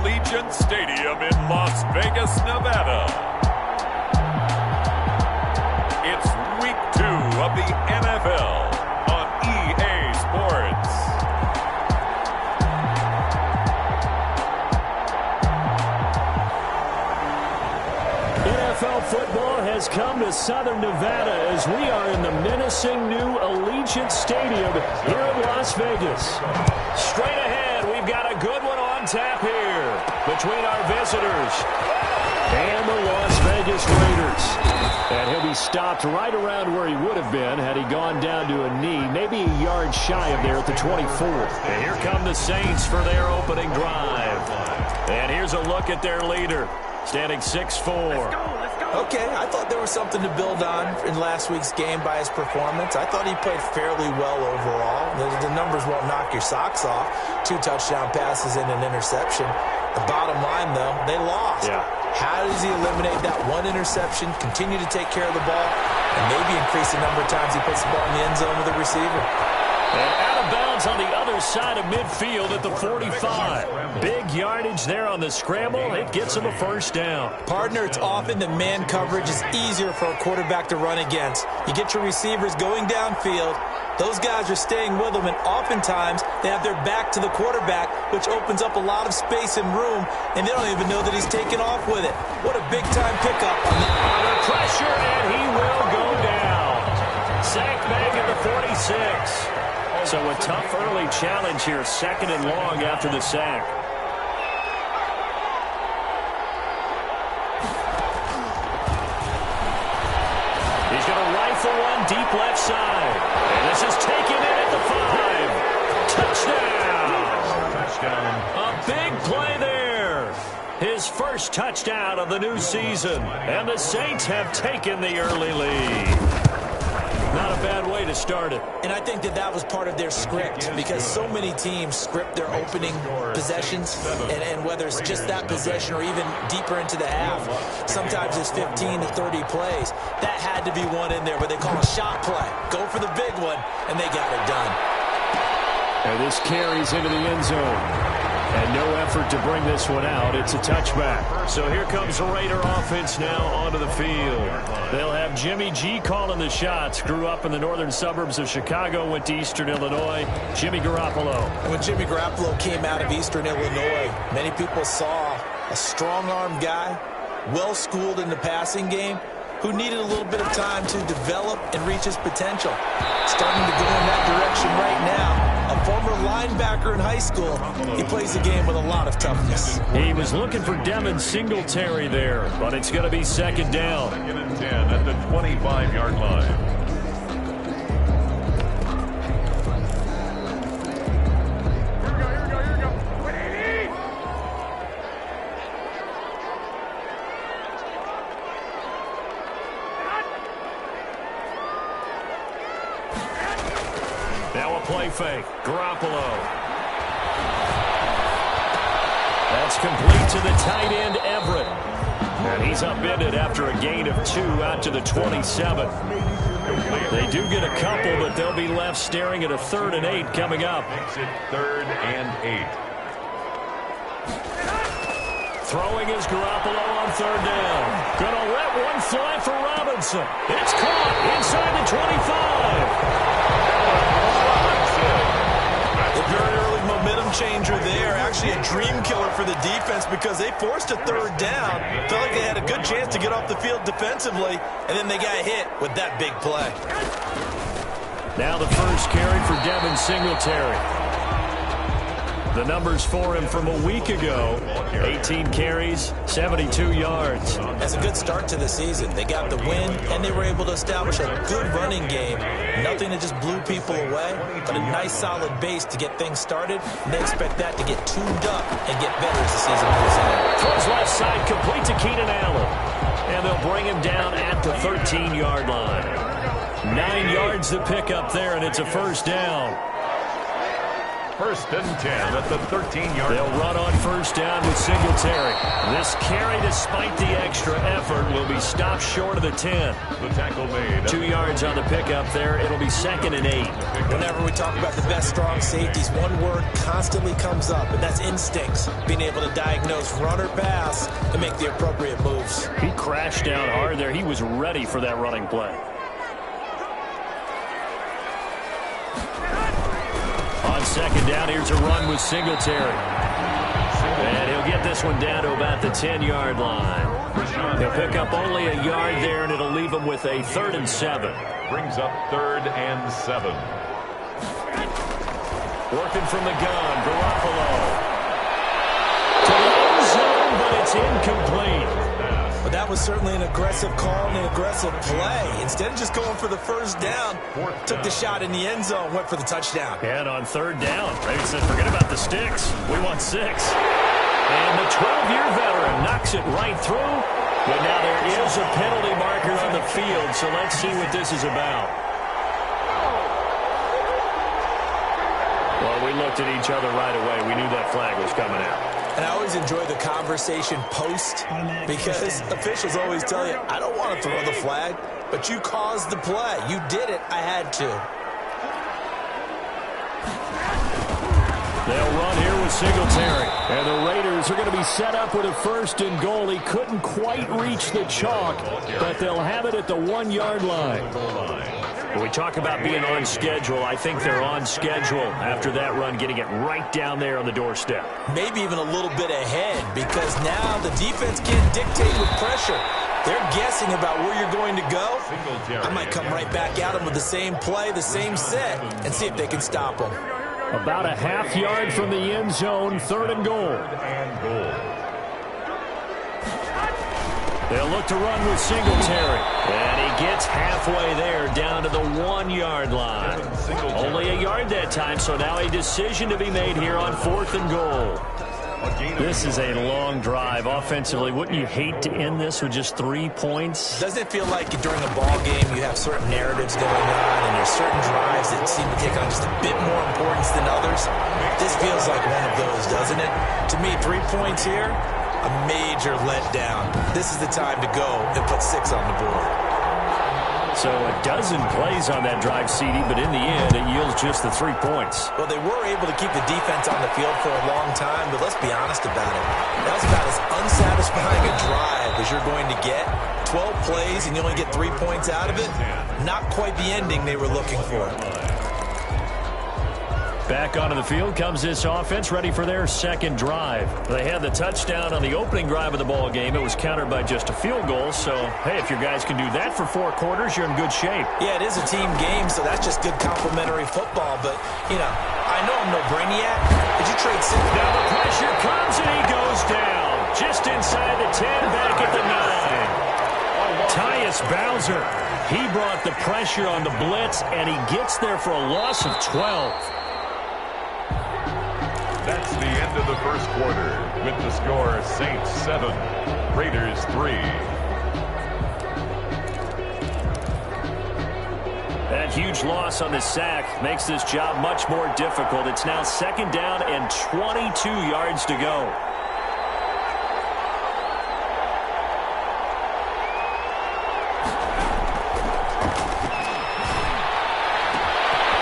Allegiant Stadium in Las Vegas, Nevada. It's Week 2 of the NFL on EA Sports. NFL football has come to Southern Nevada as we are in the menacing new Allegiant Stadium here in Las Vegas. Straight ahead, we've got a good one on tap here between our visitors and the Las Vegas Raiders. And he'll be stopped right around where he would have been had he gone down to a knee, maybe a yard shy of there at the 24. And here come the Saints for their opening drive. And here's a look at their leader, standing 6'4". Okay, I thought there was something to build on in last week's game by his performance. I thought he played fairly well overall. The numbers won't knock your socks off. 2 touchdown passes and an interception. The bottom line, though, they lost. Yeah. How does he eliminate that one interception, continue to take care of the ball, and maybe increase the number of times he puts the ball in the end zone with a receiver? And out of bounds on the other side of midfield at the 45. Big yardage there on the scramble. It gets him a first down. Partner, it's often that man coverage is easier for a quarterback to run against. You get your receivers going downfield. Those guys are staying with them, and oftentimes they have their back to the quarterback, which opens up a lot of space and room, and they don't even know that he's taken off with it. What a big-time pickup. Under pressure, and he will go down. Sacked back at the 46. So a tough early challenge here, 2nd and long after the sack. He's going to rifle one deep left side. And this is taken in at the 5. Touchdown. A big play there. His first touchdown of the new season. And the Saints have taken the early lead. Not a bad way to start it. And I think that was part of their script, because so many teams script their opening possessions, and whether it's just that possession or even deeper into the half, sometimes it's 15 to 30 plays. That had to be one in there, but they call a shot play. Go for the big one, and they got it done. And this carries into the end zone. And no effort to bring this one out. It's a touchback. So here comes the Raider offense now onto the field. They'll have Jimmy G calling the shots. Grew up in the northern suburbs of Chicago, went to Eastern Illinois. Jimmy Garoppolo. When Jimmy Garoppolo came out of Eastern Illinois, many people saw a strong-arm guy, well-schooled in the passing game, who needed a little bit of time to develop and reach his potential. Starting to go in that direction right now. A former linebacker in high school, he plays the game with a lot of toughness. He was looking for Devin Singletary there, but it's going to be 2nd down. 2nd and 10 at the 25-yard line. Now a play fake. Garoppolo. That's complete to the tight end, Everett. And he's upended after a gain of 2 out to the 27. They do get a couple, but they'll be left staring at a 3rd and 8 coming up. Makes it 3rd and 8. Throwing is Garoppolo on 3rd down. Gonna let one fly for Robinson. It's caught inside the 25. A very early momentum changer there. Actually a dream killer for the defense, because they forced a 3rd down. Felt like they had a good chance to get off the field defensively, and then they got hit with that big play. Now the first carry for Devin Singletary. The numbers for him from a week ago, 18 carries, 72 yards. That's a good start to the season. They got the win, and they were able to establish a good running game. Nothing that just blew people away, but a nice solid base to get things started, and they expect that to get tuned up and get better as the season goes on. Throws left side, complete to Keenan Allen. And they'll bring him down at the 13-yard line. 9 yards to pick up there, and it's a first down. First and 10 at the 13-yard line. They'll run on first down with Singletary. This carry, despite the extra effort, will be stopped short of the 10. The tackle made. 2 yards on the pickup there. It'll be 2nd and 8. Whenever we talk about the best strong safeties, one word constantly comes up, and that's instincts. Being able to diagnose run or pass and make the appropriate moves. He crashed down hard there. He was ready for that running play. On 2nd down, here's a run with Singletary. And he'll get this one down to about the 10-yard line. He'll pick up only a yard there, and it'll leave him with a 3rd and 7. Brings up 3rd and 7. Working from the gun, Garoppolo. To the end zone, but it's incomplete. But that was certainly an aggressive call and an aggressive play. Instead of just going for the first down, took the shot in the end zone, went for the touchdown. And on 3rd down, Ravens said, forget about the sticks. We want 6. And the 12-year veteran knocks it right through. But now there is a penalty marker on the field, so let's see what this is about. Well, we looked at each other right away. We knew that flag was coming out. And I always enjoy the conversation post because officials always tell you, I don't want to throw the flag, but you caused the play. You did it. I had to. They'll run here with Singletary. And the Raiders are going to be set up with a 1st and goal. He couldn't quite reach the chalk, but they'll have it at the 1-yard line. When we talk about being on schedule, I think they're on schedule after that run, getting it right down there on the doorstep. Maybe even a little bit ahead because now the defense can't dictate with pressure. They're guessing about where you're going to go. I might come right back at them with the same play, the same set, and see if they can stop them. About a half yard from the end zone, 3rd and goal. They'll look to run with Singletary. And he gets halfway there, down to the 1-yard line. Only a yard that time, so now a decision to be made here on 4th and goal. This is a long drive offensively. Wouldn't you hate to end this with just 3 points? Doesn't it feel like during a ball game you have certain narratives going on and there's certain drives that seem to take on just a bit more importance than others? This feels like one of those, doesn't it? To me, 3 points here, a major letdown. This is the time to go and put 6 on the board. So a dozen plays on that drive, CD, but in the end, it yields just the 3 points. Well, they were able to keep the defense on the field for a long time, but let's be honest about it. That was about as unsatisfying a drive as you're going to get. 12 plays and you only get 3 points out of it. Not quite the ending they were looking for. Back onto the field comes this offense, ready for their 2nd drive. They had the touchdown on the opening drive of the ball game. It was countered by just a field goal. So, hey, if your guys can do that for 4 quarters, you're in good shape. Yeah, it is a team game, so that's just good complimentary football. But, you know, I know I'm no brainiac. Did you trade 6? Now the pressure comes and he goes down. Just inside the 10, back at the 9. Tyus Bowser, he brought the pressure on the blitz, and he gets there for a loss of 12. That's the end of the first quarter with the score Saints 7, Raiders 3. That huge loss on the sack makes this job much more difficult. It's now 2nd down and 22 yards to go.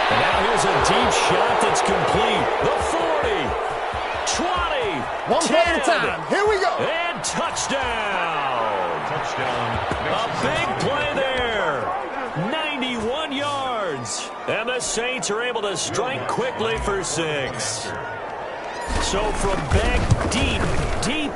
And now here's a deep shot that's complete. The 40. 20, one play at a time. Here we go. And touchdown. Touchdown. A big play there. 91 yards. And the Saints are able to strike quickly for 6. So from back deep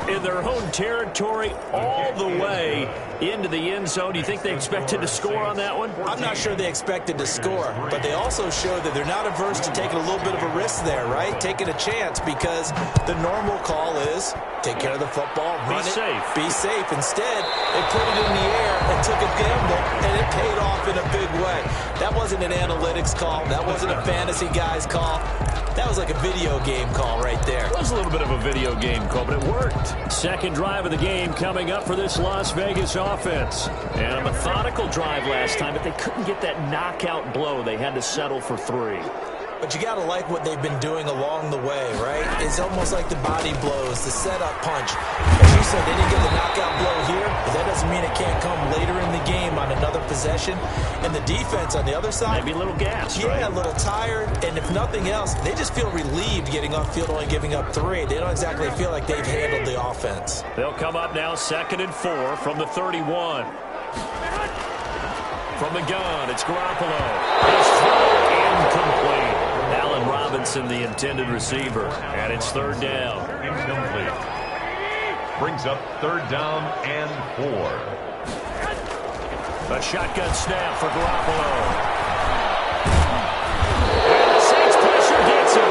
in their own territory, all the way into the end zone, do you think they expected to score on that one? I'm not sure they expected to score, but they also showed that they're not averse to taking a little bit of a risk there, right? Taking a chance, because the normal call is take care of the football, run it, be safe. Instead, they put it in the air and took a gamble, and it paid off in a big way. That wasn't an analytics call. That wasn't a fantasy guy's call. That was like a video game call right there. It was a little bit of a video game call, but it worked. 2nd drive of the game coming up for this Las Vegas offense. And a methodical drive last time, but they couldn't get that knockout blow. They had to settle for 3. But you got to like what they've been doing along the way, right? It's almost like the body blows, the setup punch. As you said, they didn't get the knockout blow here, but that doesn't mean it can't come later in the game on another possession. And the defense on the other side, maybe a little gas, yeah, right? a little tired. And if nothing else, they just feel relieved getting off field, only giving up 3. They don't exactly feel like they've handled the offense. They'll come up now 2nd and 4 from the 31. From the gun, it's Garoppolo. His throw incomplete. Allen Robinson, the intended receiver. And it's 3rd down. Incomplete. Brings up 3rd down and 4. A shotgun snap for Garoppolo. And the Saints pressure gets him.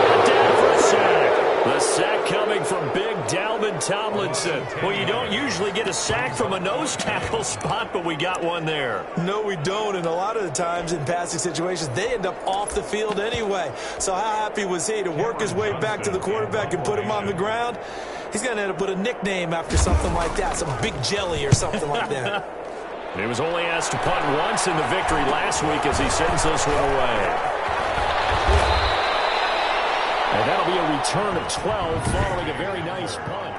Brought down for a sack. The sack coming from big Dalvin Tomlinson. Well, you don't usually get a sack from a nose tackle spot, but we got one there. No, we don't. And a lot of the times in passing situations, they end up off the field anyway. So how happy was he to work his way back to the quarterback and put him on the ground? He's going to end up with a nickname after something like that, some big jelly or something like that. He was only asked to punt once in the victory last week as he sends this one away. And that'll be a return of 12 following a very nice punt.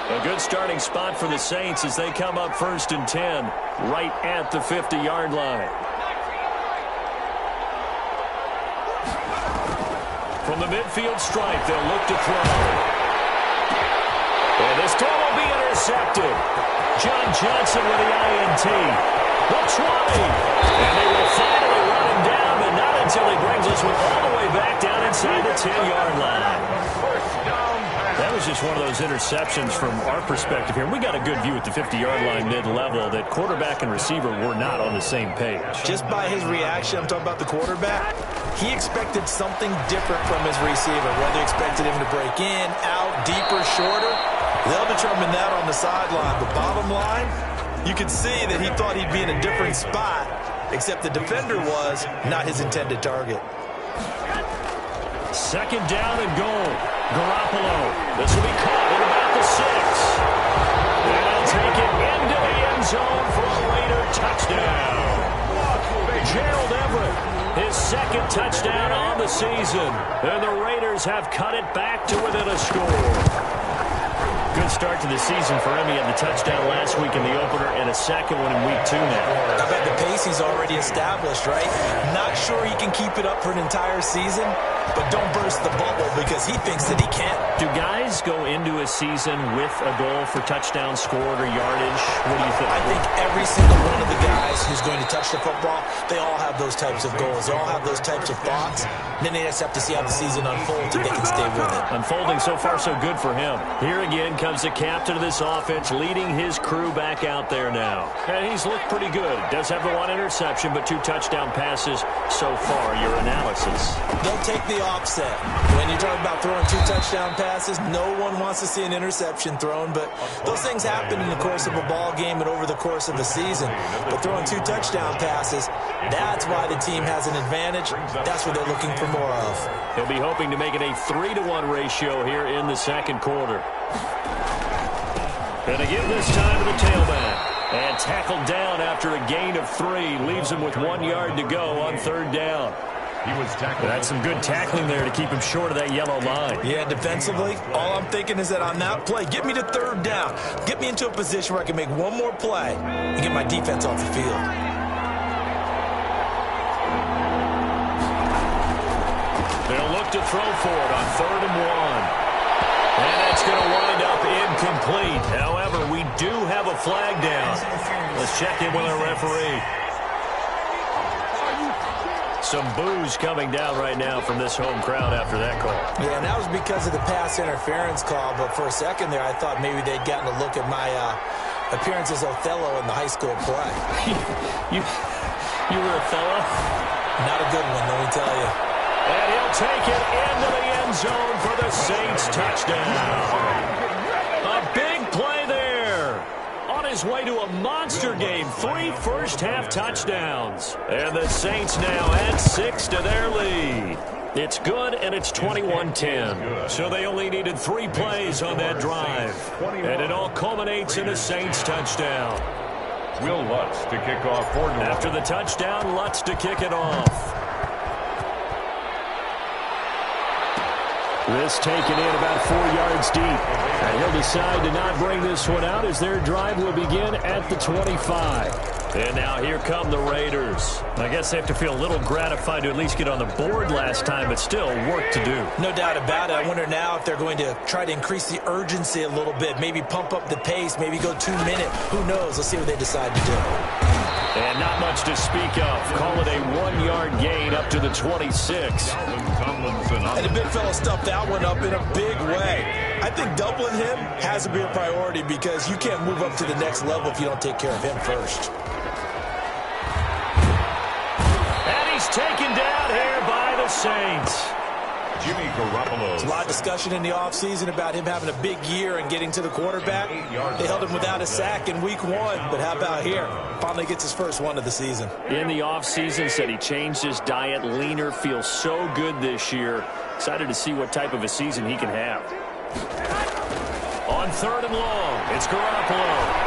A good starting spot for the Saints as they come up 1st and 10, right at the 50-yard line. From the midfield stripe, they'll look to throw. And this throw will be intercepted. John Johnson with the INT. The 20. And they will finally run him down, but not until he brings us all the way back down inside the 10-yard line. That was just one of those interceptions from our perspective here. We got a good view at the 50-yard line mid-level that quarterback and receiver were not on the same page. Just by his reaction, I'm talking about the quarterback, he expected something different from his receiver, whether he expected him to break in, out, deeper, shorter. They'll determine that on the sideline. But bottom line, you can see that he thought he'd be in a different spot, except the defender was not his intended target. 2nd down and goal. Garoppolo. This will be caught at about the 6. And they'll take it into the end zone for a Raider touchdown. Gerald Everett, his 2nd touchdown on the season. And the Raiders have cut it back to within a score. Good start to the season for him. He had the touchdown last week in the opener and a 2nd one in week 2 now. I bet the pace he's already established, right? Not sure he can keep it up for an entire season, but don't burst the bubble because he thinks that he can't. Do guys go into a season with a goal for touchdown scored or yardage? What do you think? I think every single one of the guys who's going to touch the football, they all have those types of goals. They all have those types of thoughts. Then they just have to see how the season unfolds and they can stay with it. Unfolding so far so good for him. Here again comes the captain of this offense leading his crew back out there now. And he's looked pretty good. Does have the 1 interception, but 2 touchdown passes so far. Your analysis? They'll take the offset. When you're talking about throwing 2 touchdown passes, no one wants to see an interception thrown, but those things happen in the course of a ball game and over the course of a season. But throwing 2 touchdown passes, that's why the team has an advantage. That's what they're looking for more of. He'll be hoping to make it a 3-to-1 ratio here in the 2nd quarter. And again this time to the tailback. And tackled down after a gain of 3. Leaves him with 1 yard to go on 3rd down. He was tackled. That's some good tackling there to keep him short of that yellow line. Yeah, defensively, all I'm thinking is that on that play, get me to 3rd down. Get me into a position where I can make one more play and get my defense off the field. They'll look to throw for it on 3rd and 1. And that's going to wind up incomplete. However, we do have a flag down. Let's check in with our referee. Some boos coming down right now from this home crowd after that call. Yeah, and that was because of the pass interference call. But for a second there, I thought maybe they'd gotten a look at my appearance as Othello in the high school play. you were Othello? Not a good one, let me tell you. And he'll take it into the end zone for the Saints touchdown. A big play there. On his way to a monster game. 3 first-half touchdowns. And the Saints now add 6 to their lead. It's good, and it's 21-10. So they only needed 3 plays on that drive. And it all culminates in a Saints touchdown. Will Lutz to kick off for New Orleans. After the touchdown, Lutz to kick it off. This taken in about 4 yards deep. And he'll decide to not bring this one out as their drive will begin at the 25. And now here come the Raiders. I guess they have to feel a little gratified to at least get on the board last time, but still work to do. No doubt about it. I wonder now if they're going to try to increase the urgency a little bit, maybe pump up the pace, maybe go 2 minute. Who knows? Let's see what they decide to do. And not much to speak of. Call it a 1-yard gain up to the 26. And the big fella stuffed that one up in a big way. I think doubling him has to be a priority because you can't move up to the next level if you don't take care of him first. And he's taken down here by the Saints. Jimmy Garoppolo. There's a lot of discussion in the offseason about him having a big year and getting to the quarterback. They held him without a sack in week 1, but how about here? Finally gets his first one of the season. In the offseason, said he changed his diet, leaner, feels so good this year. Excited to see what type of a season he can have. On 3rd and long, it's Garoppolo.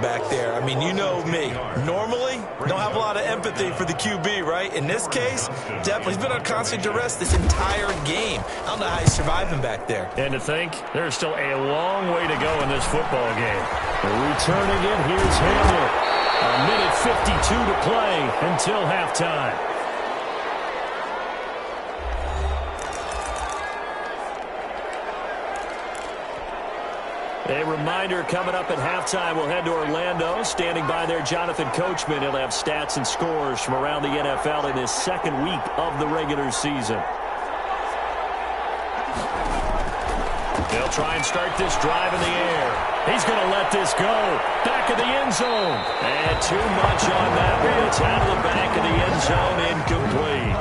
Back there. I mean, you know me. Normally, don't have a lot of empathy for the QB, right? In this case, definitely. He's been on constant duress this entire game. I don't know how he's surviving back there. And to think, there's still a long way to go in this football game. Returning it, here's Hamler. A minute 52 to play until halftime. A reminder coming up at halftime, we'll head to Orlando. Standing by there, Jonathan Coachman. He'll have stats and scores from around the NFL in his 2nd week of the regular season. They'll try and start this drive in the air. He's going to let this go. Back of the end zone. And too much on that one. It's out of the back of the end zone, incomplete.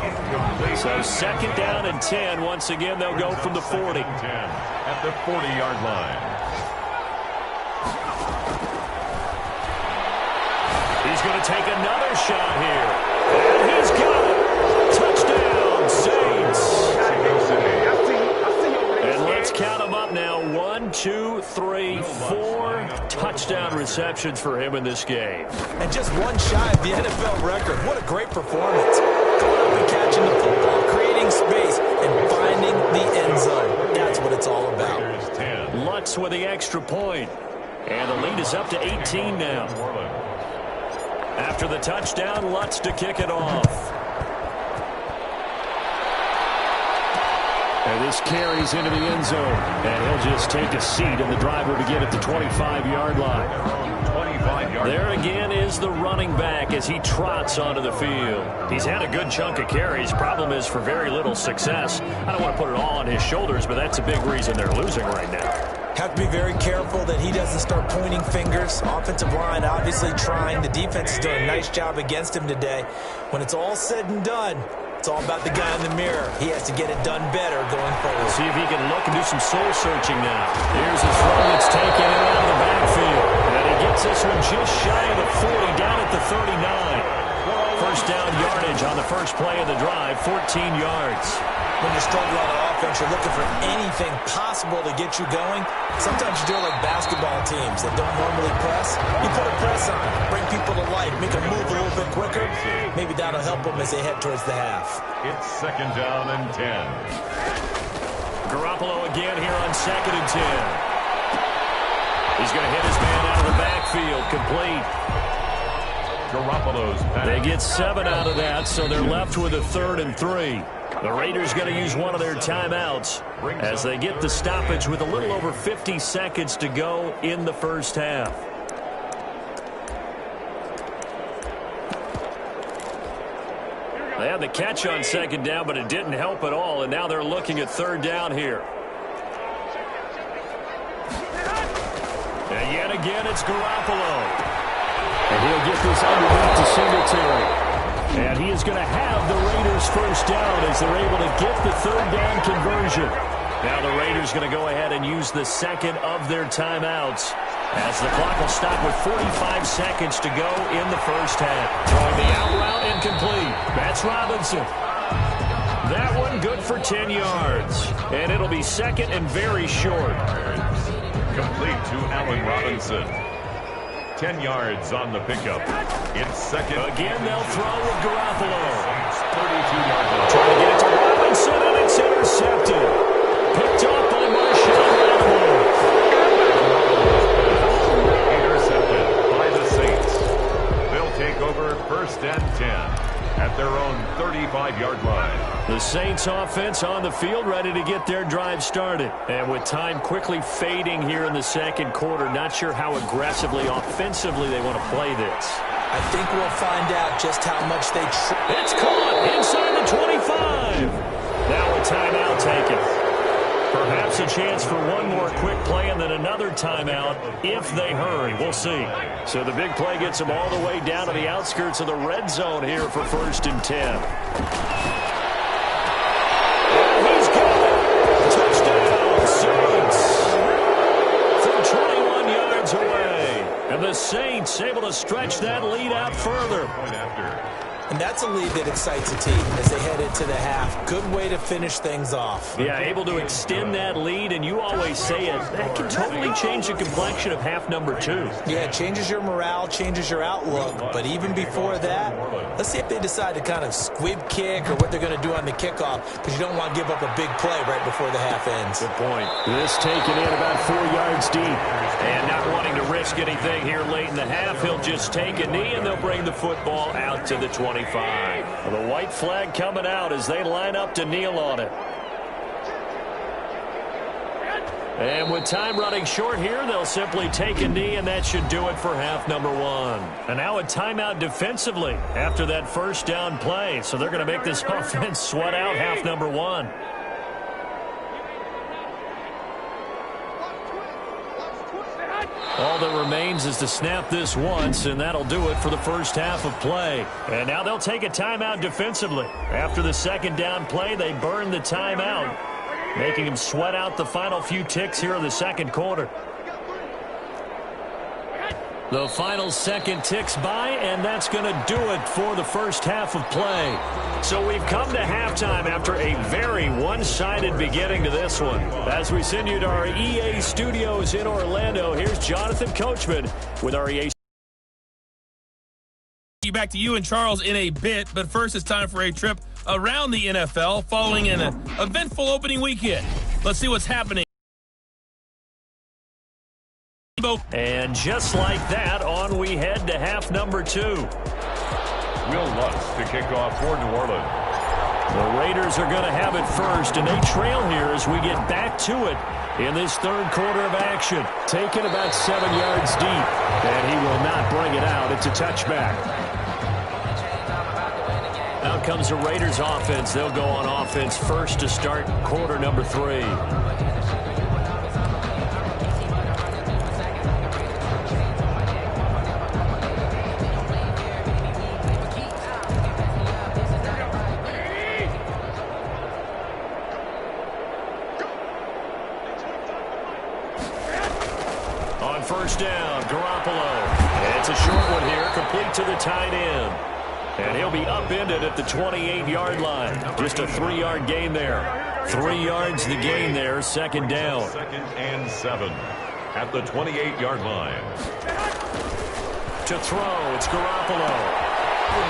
So 2nd down and 10. Once again, they'll go from the 40. 10 at the 40-yard line. He's going to take another shot here. And he's got it. Touchdown, Saints. And let's count them up now. 1, 2, 3, 4 touchdown receptions for him in this game. And just one shy of the NFL record. What a great performance. Going up and catching the football, creating space, and finding the end zone. That's what it's all about. Lutz with the extra point. And the lead is up to 18 now. After the touchdown, Lutz to kick it off. And this carries into the end zone. And he'll just take a seat, and the drive will begin at the 25-yard line. There again is the running back as he trots onto the field. He's had a good chunk of carries. Problem is for very little success. I don't want to put it all on his shoulders, but that's a big reason they're losing right now. Have to be very careful that he doesn't start pointing fingers. Offensive line obviously trying. The defense is doing a nice job against him today. When it's all said and done, it's all about the guy in the mirror. He has to get it done better going forward. See if he can look and do some soul searching now. Here's his throw that's taken in out of the backfield. And he gets this one just shy of the 40, down at the 39. First down yardage on the first play of the drive, 14 yards. When you struggle on offense, you're looking for anything possible to get you going. Sometimes you do it like basketball teams that don't normally press. You put a press on, bring people to life, make them move a little bit quicker. Maybe that'll help them as they head towards the half. It's 2nd down and 10. Garoppolo again here on 2nd and 10. He's going to hit his man out of the backfield, complete. Garoppolo's pass. They get 7 out of that, so they're left with a 3rd and 3. The Raiders going to use one of their timeouts as they get the stoppage with a little over 50 seconds to go in the first half. They had the catch on 2nd down, but it didn't help at all, and now they're looking at 3rd down here. And yet again, it's Garoppolo. And he'll get this underneath to Singletary. And he is going to have the Raiders first down as they're able to get the 3rd down conversion. Now the Raiders going to go ahead and use the second of their timeouts, as the clock will stop with 45 seconds to go in the first half. Throwing the out route incomplete. That's Robinson. That one good for 10 yards. And it'll be second and very short. Complete to Allen Robinson. 10 yards on the pickup. It's second. Again, they'll throw with Garoppolo. 32 yards. Trying to get it to Robinson, and it's intercepted. Picked off by Marshall Lattimore. Intercepted by the Saints. They'll take over first and 10 at their own 35-yard line. The Saints offense on the field, ready to get their drive started. And with time quickly fading here in the second quarter, not sure how aggressively, offensively they want to play this. I think we'll find out just how much they... It's caught inside the 25. Now a timeout taken. Perhaps a chance for one more quick play and then another timeout if they hurry. We'll see. So the big play gets them all the way down to the outskirts of the red zone here for first and 10. He's got it. Touchdown, Saints. From 21 yards away. And the Saints able to stretch that lead out further. And that's a lead that excites a team as they head into the half. Good way to finish things off. Yeah, able to extend that lead, and you always say it, that can totally change the complexion of half number 2. Yeah, it changes your morale, changes your outlook. But even before that, let's see if they decide to kind of squib kick or what they're going to do on the kickoff, because you don't want to give up a big play right before the half ends. Good point. This taken in about 4 yards deep. And not wanting to risk anything here late in the half, he'll just take a knee, and they'll bring the football out to the 25. The white flag coming out as they line up to kneel on it. And with time running short here, they'll simply take a knee, and that should do it for half number 1. And now a timeout defensively after that first down play. So they're going to make this offense sweat out half number 1. All that remains is to snap this once, and that'll do it for the first half of play. And now they'll take a timeout defensively. After the second down play, they burn the timeout, making them sweat out the final few ticks here in the second quarter. The final second ticks by, and that's going to do it for the first half of play. So we've come to halftime after a very one-sided beginning to this one. As we send you to our EA studios in Orlando, here's Jonathan Coachman with our EA. Back to you and Charles in a bit, but first it's time for a trip around the NFL following an eventful opening weekend. Let's see what's happening. And just like that, on we head to half number 2. Will Lutz to kick off for New Orleans. The Raiders are going to have it first, and they trail here as we get back to it in this third quarter of action. Taken about 7 yards deep, and he will not bring it out. It's a touchback. Out comes the Raiders offense. They'll go on offense first to start quarter number 3. First down, Garoppolo. It's a short one here, complete to the tight end. And he'll be upended at the 28-yard line. Just a 3-yard gain there. 3 yards the gain there, second down. Second and 7 at the 28-yard line. To throw, it's Garoppolo.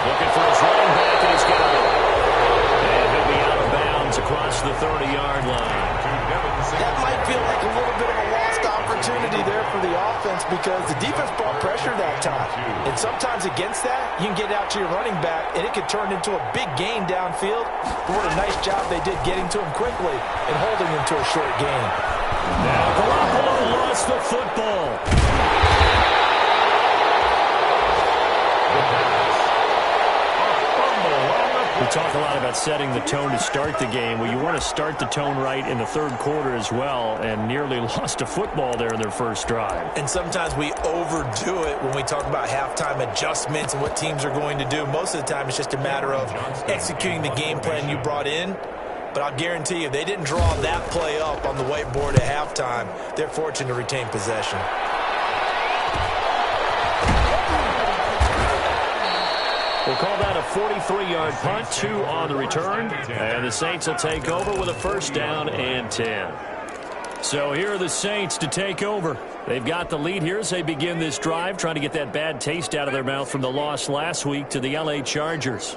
Looking for his running back, and he's got it. And he'll be out of bounds across the 30-yard line. That might feel like a little bit of a lost opportunity there for the offense because the defense brought pressure that time. And sometimes against that, you can get out to your running back, and it could turn into a big gain downfield. But what a nice job they did getting to him quickly and holding him to a short gain. Now Garoppolo lost the football. We talk a lot about setting the tone to start the game. Well, you want to start the tone right in the third quarter as well, and nearly lost a football there in their first drive. And sometimes we overdo it when we talk about halftime adjustments and what teams are going to do. Most of the time, it's just a matter of executing the game plan you brought in. But I'll guarantee you, they didn't draw that play up on the whiteboard at halftime. They're fortunate to retain possession. We'll call that a 43-yard punt, 2 on the return. And the Saints will take over with a first down and 10. So here are the Saints to take over. They've got the lead here as they begin this drive, trying to get that bad taste out of their mouth from the loss last week to the L.A. Chargers.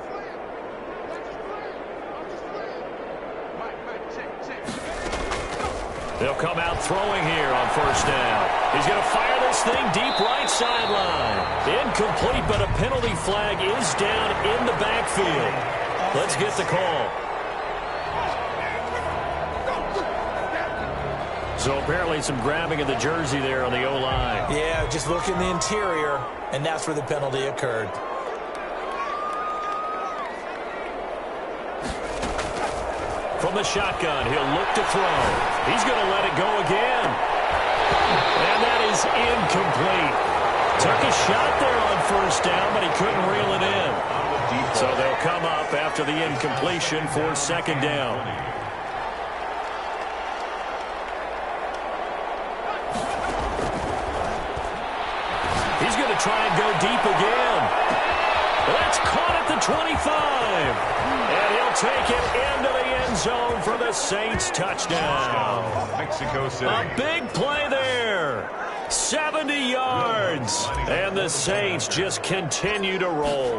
They'll come out throwing here on first down. He's going to fire this thing deep right sideline. Incomplete, but a penalty flag is down in the backfield. Let's get the call. So apparently some grabbing of the jersey there on the O-line. Yeah, just look in the interior, and that's where the penalty occurred. From the shotgun, he'll look to throw. He's going to let it go again. And that is incomplete. Took a shot there on first down, but he couldn't reel it in. So they'll come up after the incompletion for second down. He's going to try and go deep again. That's caught at the 25. And he'll take it into the end zone for the Saints touchdown. Mexico City. A big play there. 70 yards. And the Saints just continue to roll.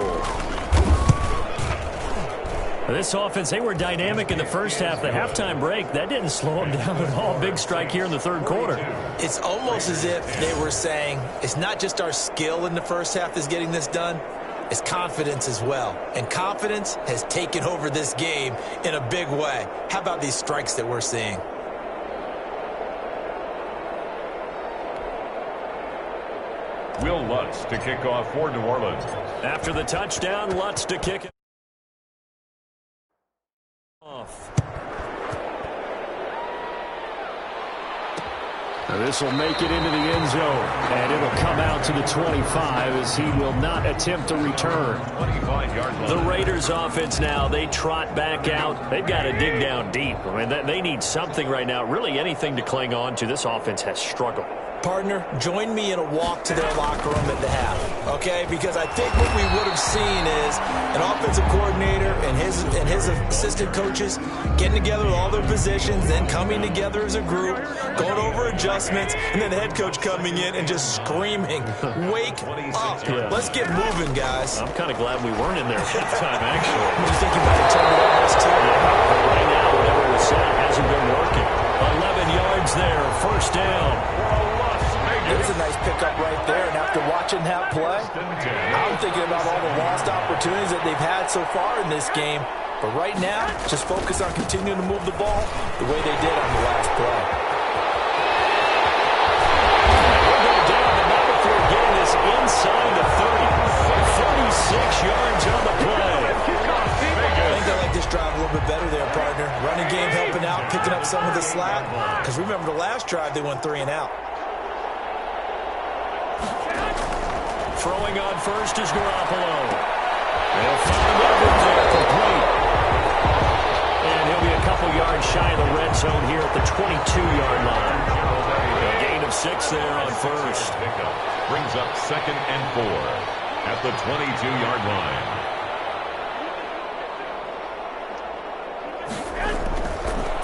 This offense, they were dynamic in the first half. The halftime break, that didn't slow them down at all. Big strike here in the third quarter. It's almost as if they were saying, it's not just our skill in the first half that's getting this done. It's confidence as well. And confidence has taken over this game in a big way. How about these strikes that we're seeing? Will Lutz to kick off for New Orleans. After the touchdown, Lutz to kick it off. This will make it into the end zone, and it'll come out to the 25 as he will not attempt to return. 25-yard line. The Raiders offense now, they trot back out. They've got to dig down deep. I mean, they need something right now, really anything to cling on to. This offense has struggled. Partner, join me in a walk to their locker room at the half, okay? Because I think what we would have seen is an offensive coordinator and his assistant coaches getting together with all their positions, then coming together as a group, going over adjustments, and then the head coach coming in and just screaming, wake up. Yeah. Let's get moving, guys. I'm kind of glad we weren't in there at that time, actually. You think you might have turned it over too? Yeah, but right now, whatever was said hasn't been working. 11 yards there, first down. There's a nice pickup right there, and after watching that play, I'm thinking about all the lost opportunities that they've had so far in this game. But right now, just focus on continuing to move the ball the way they did on the last play. We'll go down the number 4, getting this inside the 30. 46 yards on the play. I think I like this drive a little bit better there, partner. Running game helping out, picking up some of the slack. Because remember the last drive, they went 3 and out. Throwing on first is Garoppolo. They'll find Evans there complete. And he'll be a couple yards shy of the red zone here at the 22-yard line. A gain of 6 there on first. Pickup brings up 2nd and 4 at the 22-yard line.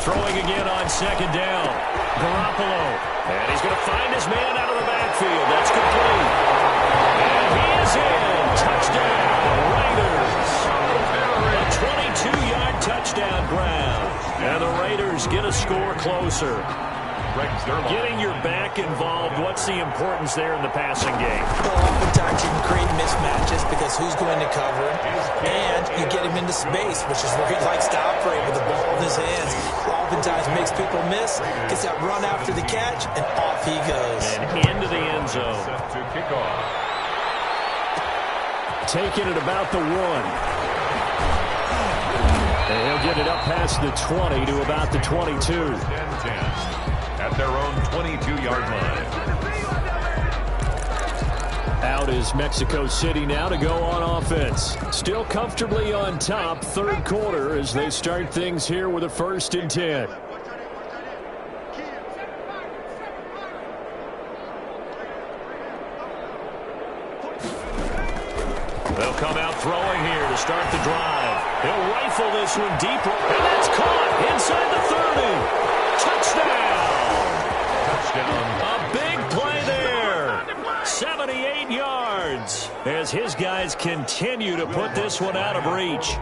Throwing again on 2nd down. Garoppolo. And he's going to find his man out of the backfield. That's complete. And he is in. Touchdown, Raiders. A 22-yard touchdown ground. And the Raiders get a score closer. Getting your back involved, what's the importance there in the passing game? Well, oftentimes you can create mismatches because who's going to cover him, and you get him into space, which is where he likes to operate with the ball in his hands. Oftentimes makes people miss, gets that run after the catch, and off he goes. And into the end zone. Set to kick off. Taking it about the 1. And he'll get it up past the 20 to about the 22. 10-10 at their own 22-yard line. Out is Mexico City now to go on offense. Still comfortably on top, third quarter as they start things here with a 1st and 10. They'll come out throwing here to start the drive. He'll rifle this one deep, and that's caught inside the 30. Touchdown. A big play there. 78 yards as his guys continue to put this one out of reach.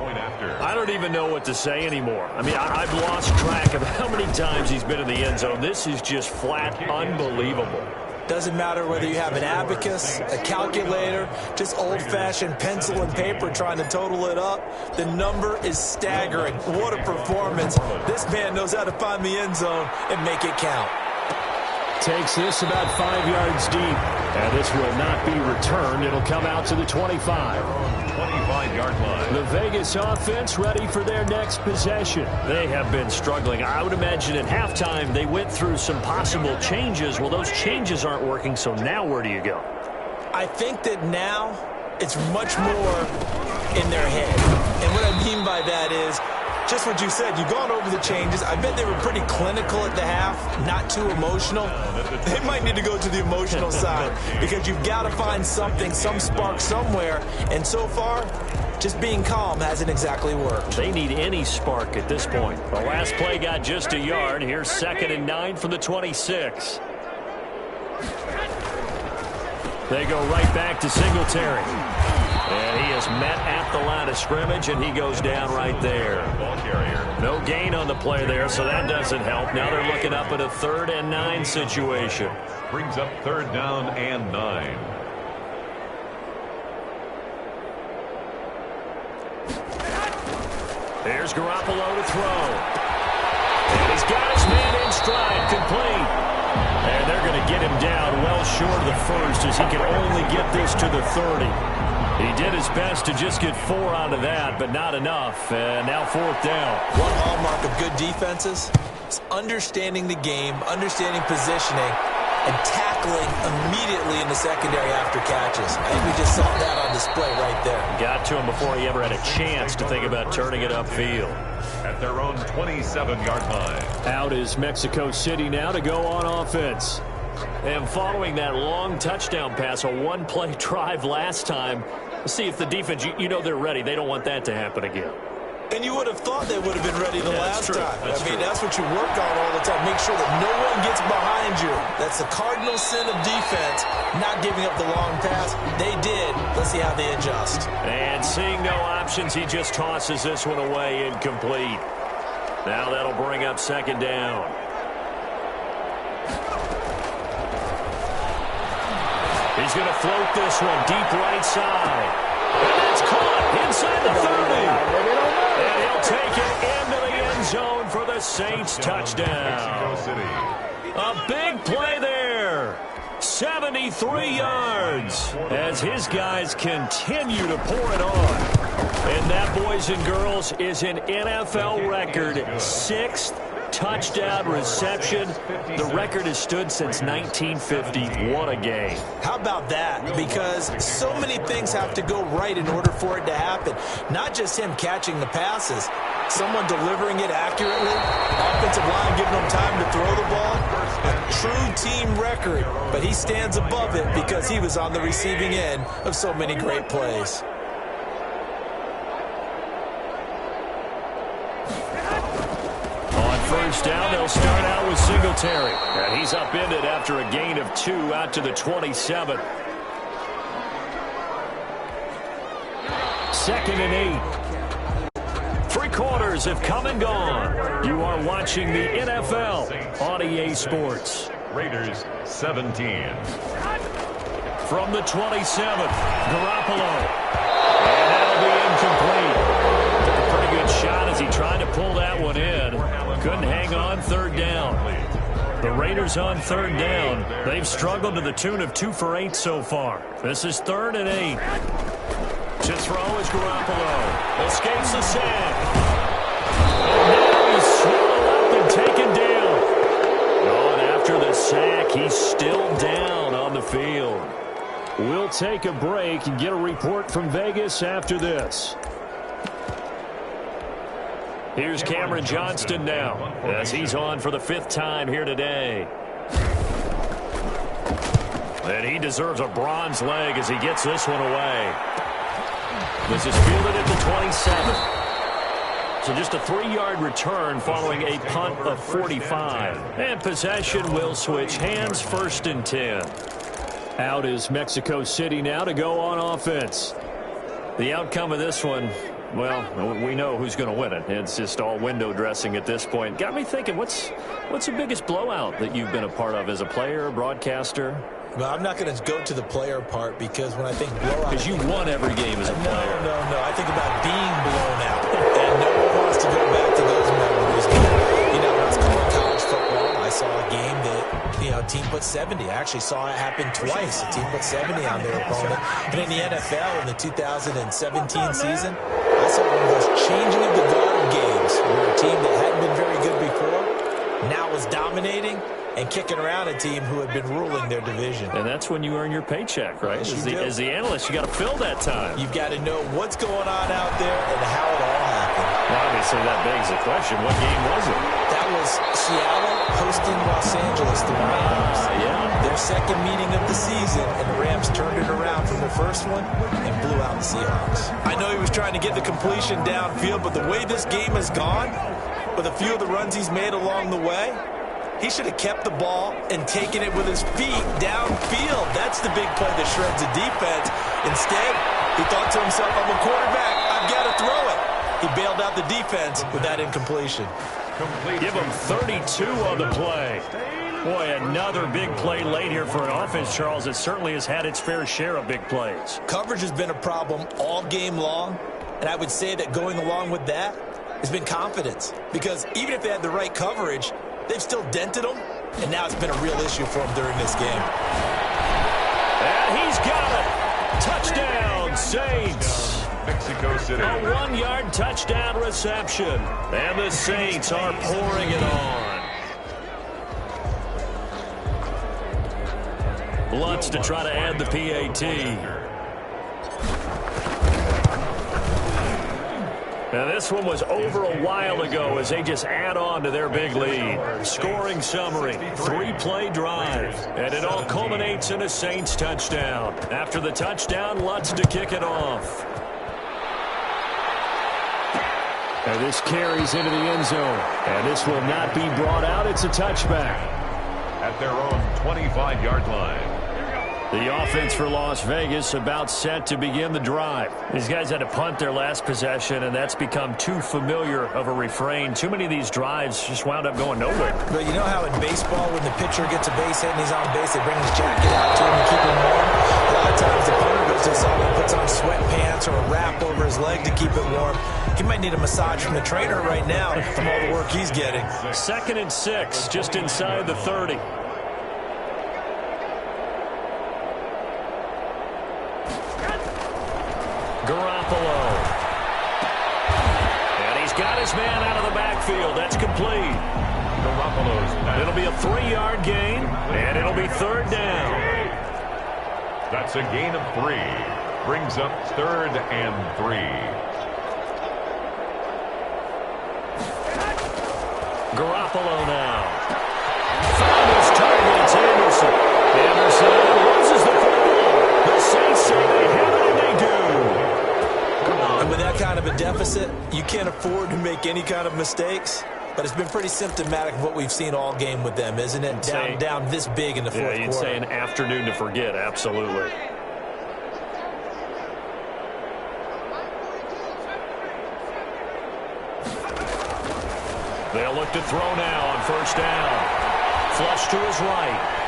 I don't even know what to say anymore. I mean, I've lost track of how many times he's been in the end zone. This is just flat unbelievable. Doesn't matter whether you have an abacus, a calculator, just old-fashioned pencil and paper trying to total it up. The number is staggering. What a performance. This man knows how to find the end zone and make it count. Takes this about 5 yards deep. And this will not be returned. It'll come out to the 25. 25-yard line. The Vegas offense ready for their next possession. They have been struggling. I would imagine at halftime they went through some possible changes. Well, those changes aren't working, so now where do you go? I think that now it's much more in their head. And what I mean by that is just what you said. You've gone over the changes. I bet they were pretty clinical at the half, not too emotional. They might need to go to the emotional side because you've got to find something, some spark somewhere. And so far, just being calm hasn't exactly worked. They need any spark at this point. The last play got just a yard. Here's 2nd and 9 from the 26. They go right back to Singletary. And he is met at the line of scrimmage, and he goes down right there. Ball carrier. No gain on the play there, so that doesn't help. Now they're looking up at a 3rd and 9 situation. Brings up 3rd down and 9. There's Garoppolo to throw. And he's got his man in stride, complete. And they're going to get him down well short of the 1st as he can only get this to the 30. He did his best to just get 4 out of that, but not enough. And now 4th down. One hallmark of good defenses is understanding the game, understanding positioning, and tackling immediately in the secondary after catches. I think we just saw that on display right there. Got to him before he ever had a chance to think about turning it upfield. At their own 27-yard line. Out is Mexico City now to go on offense. And following that long touchdown pass, a one-play drive last time, let's see if the defense, you know they're ready. They don't want that to happen again. And you would have thought they would have been ready the last time. That's what you work on all the time. Make sure that no one gets behind you. That's the cardinal sin of defense, not giving up the long pass. They did. Let's see how they adjust. And seeing no options, he just tosses this one away incomplete. Now that'll bring up 2nd down. He's going to float this one deep right side. And it's caught inside the 30. And he'll take it into the end zone for the Saints touchdown. A big play there. 73 yards as his guys continue to pour it on. And that, boys and girls, is an NFL record 6th touchdown reception. The record has stood since 1950. What a game. How about that? Because so many things have to go right in order for it to happen. Not just him catching the passes. Someone delivering it accurately. Offensive line giving him time to throw the ball. A true team record. But he stands above it because he was on the receiving end of so many great plays. First down, they'll start out with Singletary. And he's upended after a gain of 2 out to the 27. 2nd and 8. 3 quarters have come and gone. You are watching the NFL on EA Sports. Raiders 17. From the 27th, Garoppolo. And that'll be incomplete. Took a pretty good shot as he tried to pull that one in. Couldn't hang on 3rd down. The Raiders on 3rd down. They've struggled to the tune of 2 for 8 so far. This is 3rd and 8. To throw is Garoppolo. Escapes the sack. And now he's swallowed up and taken down. Oh, and after the sack, he's still down on the field. We'll take a break and get a report from Vegas after this. Here's Cameron Johnston now as he's on for the 5th time here today. And he deserves a bronze leg as he gets this one away. This is fielded at the 27. So just a 3-yard return following a punt of 45. And possession will switch hands, 1st and 10. Out is Mexico City now to go on offense. The outcome of this one, well, we know who's going to win it. It's just all window dressing at this point. Got me thinking, what's the biggest blowout that you've been a part of as a player, broadcaster? Well, I'm not going to go to the player part because when I think blowout... Because you won every game as a player. No. I think about being blown out. And no one wants to go back to those memories. But, when I was calling college football, I saw a game that, a team put 70. I actually saw it happen twice. A team put 70 on their opponent. And in the NFL, in the 2017 season, I saw one of those changing of the guard games where a team that hadn't been very good before now was dominating and kicking around a team who had been ruling their division. And that's when you earn your paycheck, right? Yes, as the analyst, you got to fill that time. You've got to know what's going on out there and how it all happened. Well, obviously, that begs the question, what game was it? That was Seattle hosting Los Angeles, the Rams. Yeah. Their second meeting of the season, and the Rams turned it around from the first one and blew out the Seahawks. I know he was trying to get the completion downfield, but the way this game has gone, with a few of the runs he's made along the way, he should have kept the ball and taken it with his feet downfield. That's the big play that shreds the defense. Instead, he thought to himself, I'm a quarterback, I've got to throw it. He bailed out the defense with that incompletion. Give him 32 on the play. Boy, another big play late here for an offense, Charles. It certainly has had its fair share of big plays. Coverage has been a problem all game long, and I would say that going along with that has been confidence. Because even if they had the right coverage, they've still dented them, and now it's been a real issue for them during this game. And he's got it. Touchdown, Saints. Mexico City. A 1-yard touchdown reception. And the Saints are pouring it on. Lutz to try to add the PAT. Now, this one was over a while ago as they just add on to their big lead. Scoring summary, 3-play drive. And it all culminates in a Saints touchdown. After the touchdown, Lutz to kick it off. And this carries into the end zone. And this will not be brought out. It's a touchback. At their own 25-yard line. The offense for Las Vegas about set to begin the drive. These guys had to punt their last possession, and that's become too familiar of a refrain. Too many of these drives just wound up going nowhere. But you know how in baseball, when the pitcher gets a base hit and he's on base, they bring his jacket out to him to keep him warm? A lot of times the punter goes to his side and puts on sweatpants or a wrap over his leg to keep it warm. He might need a massage from the trainer right now from all the work he's getting. 2nd and 6, just inside the 30. Garoppolo. And he's got his man out of the backfield. That's complete. It'll be a 3-yard gain, and it'll be 3rd down. That's a gain of 3. Brings up 3rd and 3. Garoppolo now. Found his target. It's Anderson. Anderson loses the football. The Saints say they have it, and they do. And with that kind of a deficit, you can't afford to make any kind of mistakes. But it's been pretty symptomatic of what we've seen all game with them, isn't it? Down this big in the fourth quarter. Yeah, you'd say an afternoon to forget, absolutely. They'll look to throw now on 1st down. Flush to his right.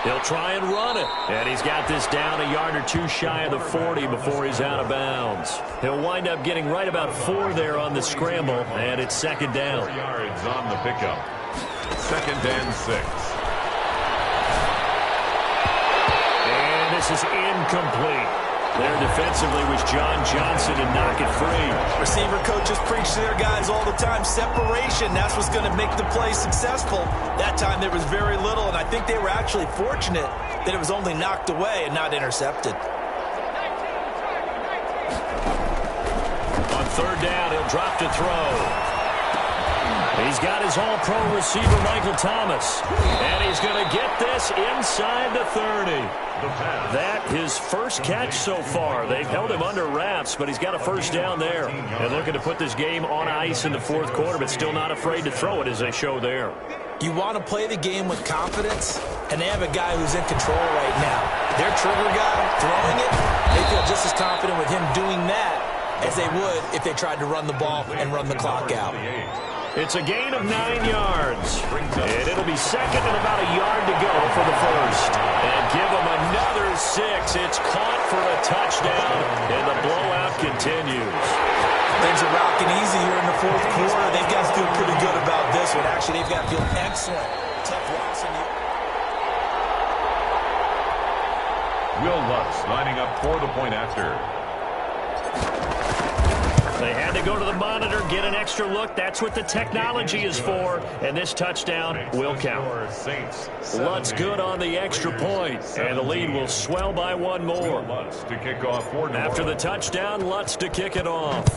He'll try and run it. And he's got this down a yard or 2 shy of the 40 before he's out of bounds. He'll wind up getting right about 4 there on the scramble, and it's 2nd down. 4 yards on the pickup. 2nd and 6. And this is incomplete. There defensively was John Johnson to knock it free. Receiver coaches preach to their guys all the time. Separation, that's what's going to make the play successful. That time there was very little, and I think they were actually fortunate that it was only knocked away and not intercepted. On third down, he'll drop to throw. He's got his all-pro receiver, Michael Thomas. And he's going to get this inside the 30. That his first catch so far. They've held him under wraps, but he's got a first down there. And looking to put this game on ice in the fourth quarter, but still not afraid to throw it as they show there. You want to play the game with confidence, and they have a guy who's in control right now. Their trigger guy throwing it, they feel just as confident with him doing that as they would if they tried to run the ball and run the clock out. It's a gain of 9 yards. And it'll be second and about a yard to go for the first. And give them another 6. It's caught for a touchdown, and the blowout continues. Things are rocking easy here in the fourth quarter. They've got to feel pretty good about this one. Actually, they've got to feel excellent. Tough loss in the... Will Lutz lining up for the point after. They had to go to the monitor, get an extra look. That's what the technology is for. And this touchdown will count. Lutz good on the extra point, and the lead will swell by one more. Lutz to kick off for After the touchdown, Lutz to kick it off.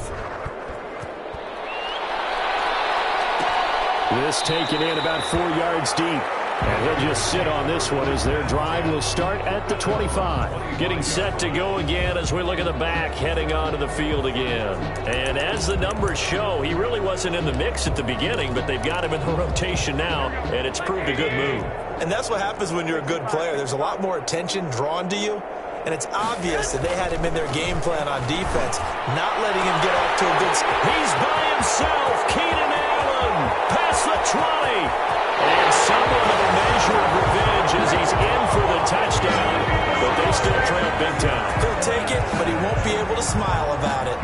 This taken in about 4 yards deep. And he'll just sit on this one as their drive will start at the 25. Getting set to go again as we look at the back, heading onto the field again. And as the numbers show, he really wasn't in the mix at the beginning, but they've got him in the rotation now, and it's proved a good move. And that's what happens when you're a good player. There's a lot more attention drawn to you, and it's obvious that they had him in their game plan on defense, not letting him get off to a good start. He's by himself. Keenan Allen past the 20. And somewhat of a measure of revenge as he's in for the touchdown, but they still trail big time. He'll take it, but he won't be able to smile about it.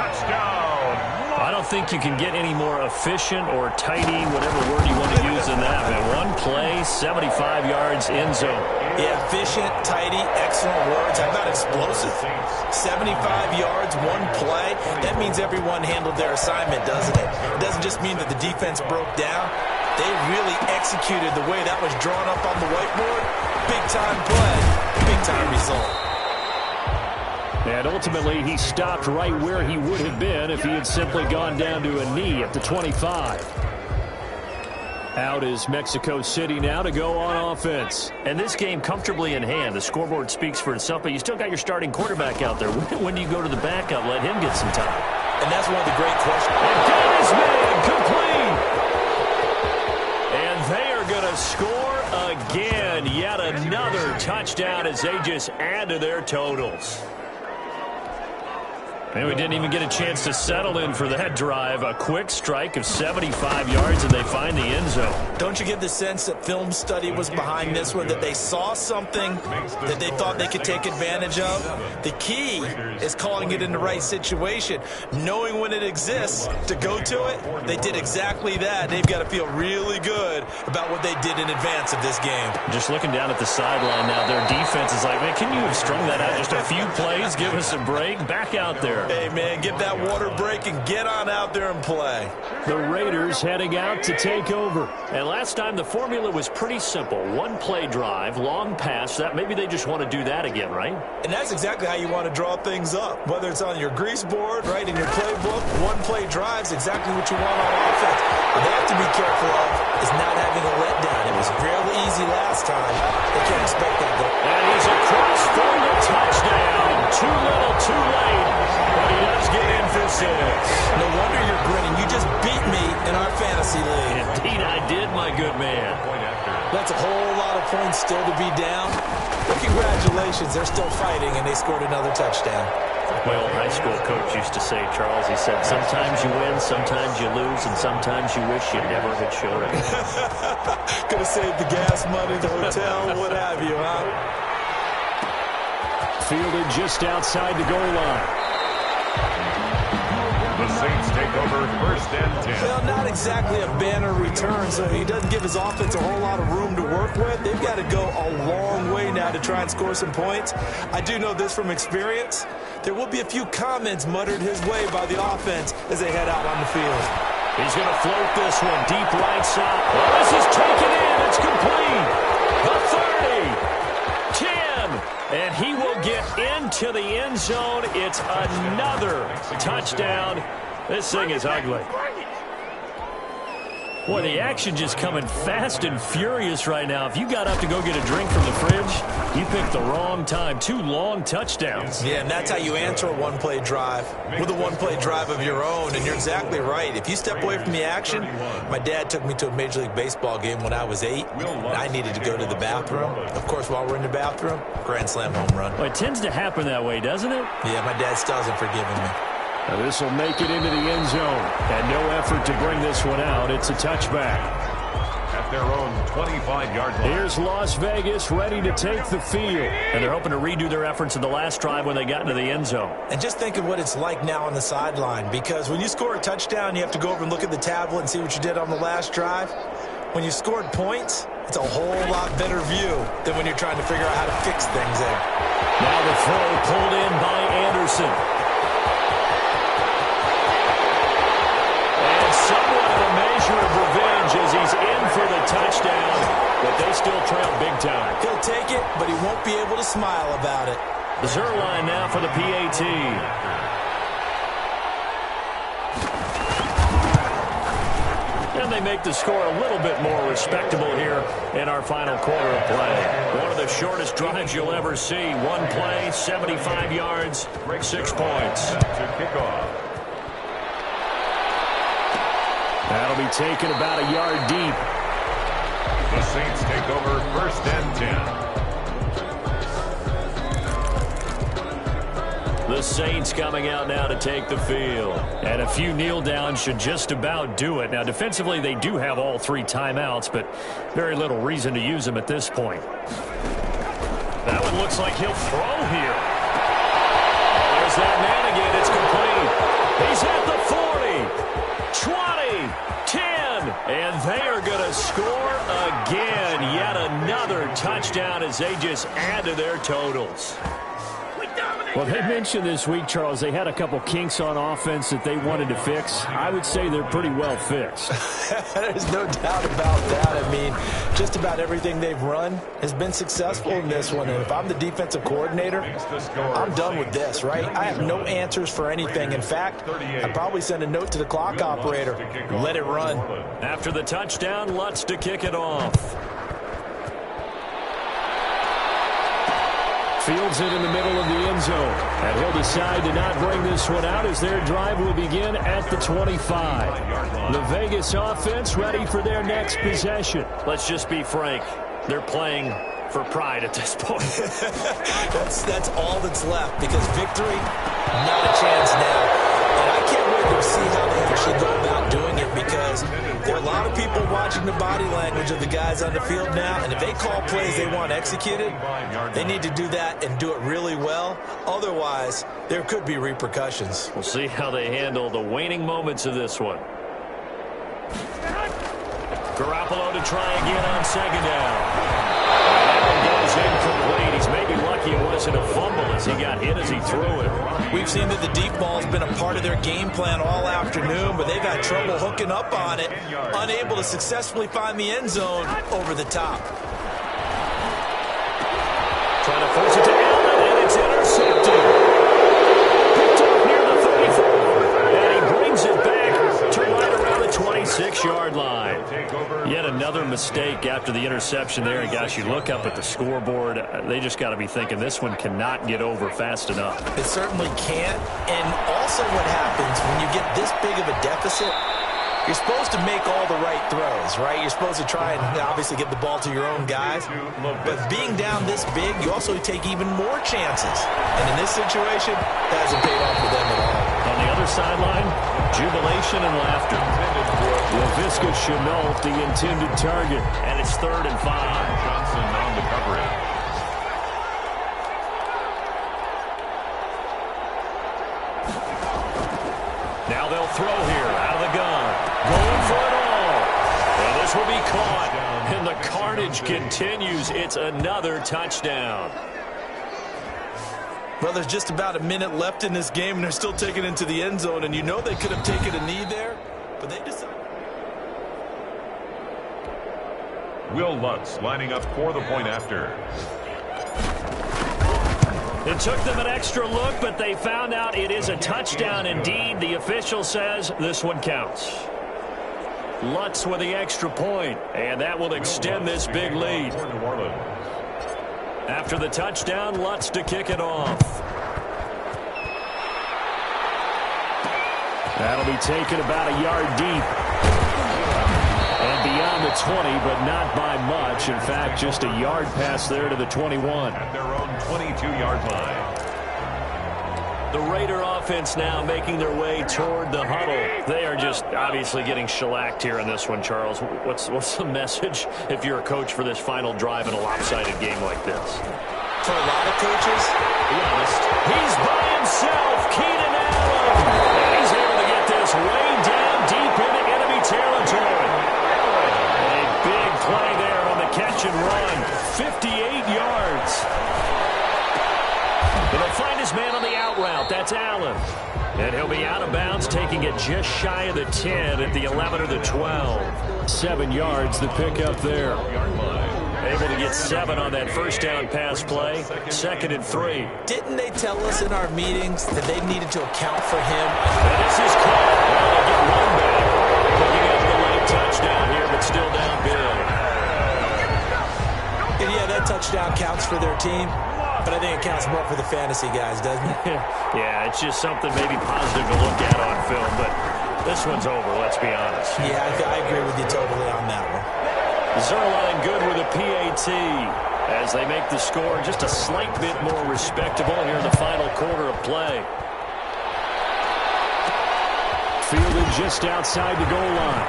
touchdown. I don't think you can get any more efficient or tidy, whatever word you want to use in that. Man, one play, 75 yards, end zone. Yeah, efficient, tidy, excellent words. How about explosive? 75 yards, one play. That means everyone handled their assignment, doesn't it? It doesn't just mean that the defense broke down. They really executed the way that was drawn up on the whiteboard. Big-time play, big-time result. And ultimately, he stopped right where he would have been if he had simply gone down to a knee at the 25. Out is Mexico City now to go on offense. And this game comfortably in hand. The scoreboard speaks for itself, but you still got your starting quarterback out there. When do you go to the backup? Let him get some time. And that's one of the great questions. And that is made complete. And they are going to score again. Yet another touchdown as they just add to their totals. And we didn't even get a chance to settle in for that drive. A quick strike of 75 yards, and they find the end zone. Don't you get the sense that film study was behind this one, that they saw something that they thought they could take advantage of? The key is calling it in the right situation, knowing when it exists to go to it. They did exactly that. They've got to feel really good about what they did in advance of this game. Just looking down at the sideline now, their defense is like, man, can you have strung that out just a few plays? Give us a break. Back out there. Hey, man, get that water break and get on out there and play. The Raiders heading out to take over. And last time the formula was pretty simple. One play drive, long pass. That maybe they just want to do that again, right? And that's exactly how you want to draw things up. Whether it's on your grease board, right, in your playbook, one play drive's exactly what you want on offense. What they have to be careful of is not having a letdown. It was fairly easy last time. They can't expect that. And he's across for the touchdown. Too little, too late. But he does get in for 6. No wonder you're grinning. You just beat me in our fantasy league. Indeed, I did, my good man. That's a whole lot of points still to be down. But congratulations, they're still fighting, and they scored another touchdown. My old high school coach used to say, Charles, he said, sometimes you win, sometimes you lose, and sometimes you wish you never had showed up. Could have saved the gas money, the hotel, what have you, huh? Fielded just outside the goal line. The Saints take over 1st and 10. Well, not exactly a banner return, so he doesn't give his offense a whole lot of room to work with. They've got to go a long way now to try and score some points. I do know this from experience. There will be a few comments muttered his way by the offense as they head out on the field. He's going to float this one deep right side. Oh, this is taken in. It's complete. The 30, 10, and he will get into the end zone. It's another touchdown. This thing is ugly. Boy, the action just coming fast and furious right now. If you got up to go get a drink from the fridge, you picked the wrong time. 2 long touchdowns. Yeah, and that's how you answer a one-play drive with a one-play drive of your own. And you're exactly right. If you step away from the action, my dad took me to a Major League Baseball game when I was 8, and I needed to go to the bathroom. Of course, while we're in the bathroom, grand slam home run. Well, it tends to happen that way, doesn't it? Yeah, my dad still hasn't forgiven me. Now this will make it into the end zone. And no effort to bring this one out. It's a touchback. At their own 25-yard line. Here's Las Vegas ready to take the field. And they're hoping to redo their efforts in the last drive when they got into the end zone. And just think of what it's like now on the sideline, because when you score a touchdown, you have to go over and look at the tablet and see what you did on the last drive. When you scored points, it's a whole lot better view than when you're trying to figure out how to fix things there. Now the throw pulled in by Anderson. Somewhat of a measure of revenge as he's in for the touchdown, but they still trail big time. He'll take it, but he won't be able to smile about it. The Zerline now for the PAT. And they make the score a little bit more respectable here in our final quarter of play. One of the shortest drives you'll ever see. One play, 75 yards, 6 points. To kick off. That'll be taken about a yard deep. The Saints take over 1st and 10. The Saints coming out now to take the field. And a few kneel downs should just about do it. Now, defensively, they do have all 3 timeouts, but very little reason to use them at this point. That one looks like he'll throw here. There's that man again. It's complete. He's at the 40, 20. 10, and they are going to score again. Yet another touchdown as they just add to their totals. Well, they mentioned this week, Charles, they had a couple kinks on offense that they wanted to fix. I would say they're pretty well fixed. There's no doubt about that. I mean, just about everything they've run has been successful in this one. And if I'm the defensive coordinator, I'm done with this, right? I have no answers for anything. In fact, I'd probably send a note to the clock operator. Let it run. After the touchdown, Lutz to kick it off. Fields it in the middle of the end zone. And he'll decide to not bring this one out as their drive will begin at the 25. The Vegas offense ready for their next possession. Let's just be frank. They're playing for pride at this point. That's all that's left, because victory, not a chance now. And I can't wait to see how they actually go about doing it, because there are a lot of people watching the body language of the guys on the field now, and if they call plays they want executed, they need to do that and do it really well. Otherwise, there could be repercussions. We'll see how they handle the waning moments of this one. Garoppolo to try again on 2nd down. Goes incomplete. He's maybe lucky it wasn't a fumble as he got hit as he threw it. We've seen that the deep ball's been a part of their game plan all afternoon, but they've had trouble hooking up on it, unable to successfully find the end zone over the top. Trying to force it to Allen, and it's intercepted. Picked up near the 34, and he brings it back to right around the 26-yard line. Yet another mistake after the interception there. And, gosh, you look up at the scoreboard, they just got to be thinking this one cannot get over fast enough. It certainly can't. And also what happens when you get this big of a deficit, you're supposed to make all the right throws, right? You're supposed to try and obviously get the ball to your own guys. But being down this big, you also take even more chances. And in this situation, that hasn't paid off for them at all. On the other sideline, jubilation and laughter. Laviska Shenault, the intended target, and it's 3rd and 5. Johnson on the coverage. Now they'll throw here out of the gun. Going for it all. And this will be caught. And the carnage continues. It's another touchdown. Well, there's just about a minute left in this game, and they're still taking it into the end zone. And you know they could have taken a knee there, but they decided. Will Lutz lining up for the point after. It took them an extra look, but they found out it is a touchdown indeed. The official says this one counts. Lutz with the extra point, and that will extend this big lead. After the touchdown, Lutz to kick it off. That'll be taken about a yard deep. And beyond the 20, but not by much. In fact, just a yard pass there to the 21. At their own 22-yard line. The Raider offense now making their way toward the huddle. They are just obviously getting shellacked here in this one, Charles. What's the message if you're a coach for this final drive in a lopsided game like this? For a lot of coaches, be honest. He's by himself, Keenan Allen. And he's able to get this way down deep into enemy territory. A big play there on the catch and run. 58 yards. But he'll find his man on the out route. That's Allen. And he'll be out of bounds, taking it just shy of the 10 at the 11 or the 12. 7 yards, the pickup there. Able to get 7 on that first down pass play. 2nd and 3. Didn't they tell us in our meetings that they needed to account for him? And this is caught. Well, they get one back. Looking at the late touchdown here, but still down big. And yeah, that touchdown counts for their team. But I think it counts more for the fantasy guys, doesn't it? Yeah, it's just something maybe positive to look at on film, but this one's over, let's be honest. Yeah, I agree with you totally on that one. Zerline good with a PAT as they make the score just a slight bit more respectable here in the final quarter of play. Fielded just outside the goal line.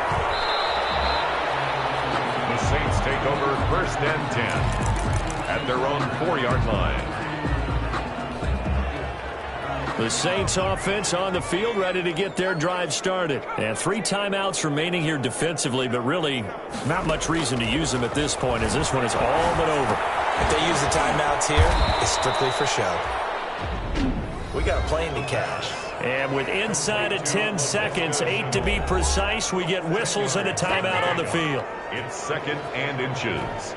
The Saints take over 1st and 10. At their own 4-yard line. The Saints offense on the field, ready to get their drive started. And 3 timeouts remaining here defensively, but really not much reason to use them at this point, as this one is all but over. If they use the timeouts here, it's strictly for show. We got a plane to cash. And with inside of 10 seconds, 8 to be precise, we get whistles and a timeout on the field. It's 2nd and inches.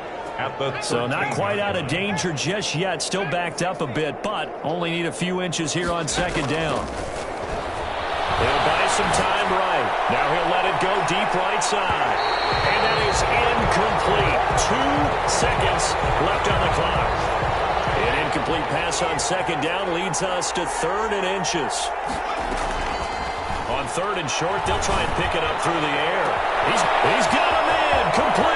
So not quite out of danger just yet. Still backed up a bit, but only need a few inches here on 2nd down. He'll buy some time right. Now he'll let it go deep right side. And that is incomplete. 2 seconds left on the clock. An incomplete pass on 2nd down leads us to 3rd and inches. On 3rd and short, they'll try and pick it up through the air. He's got a man. Complete.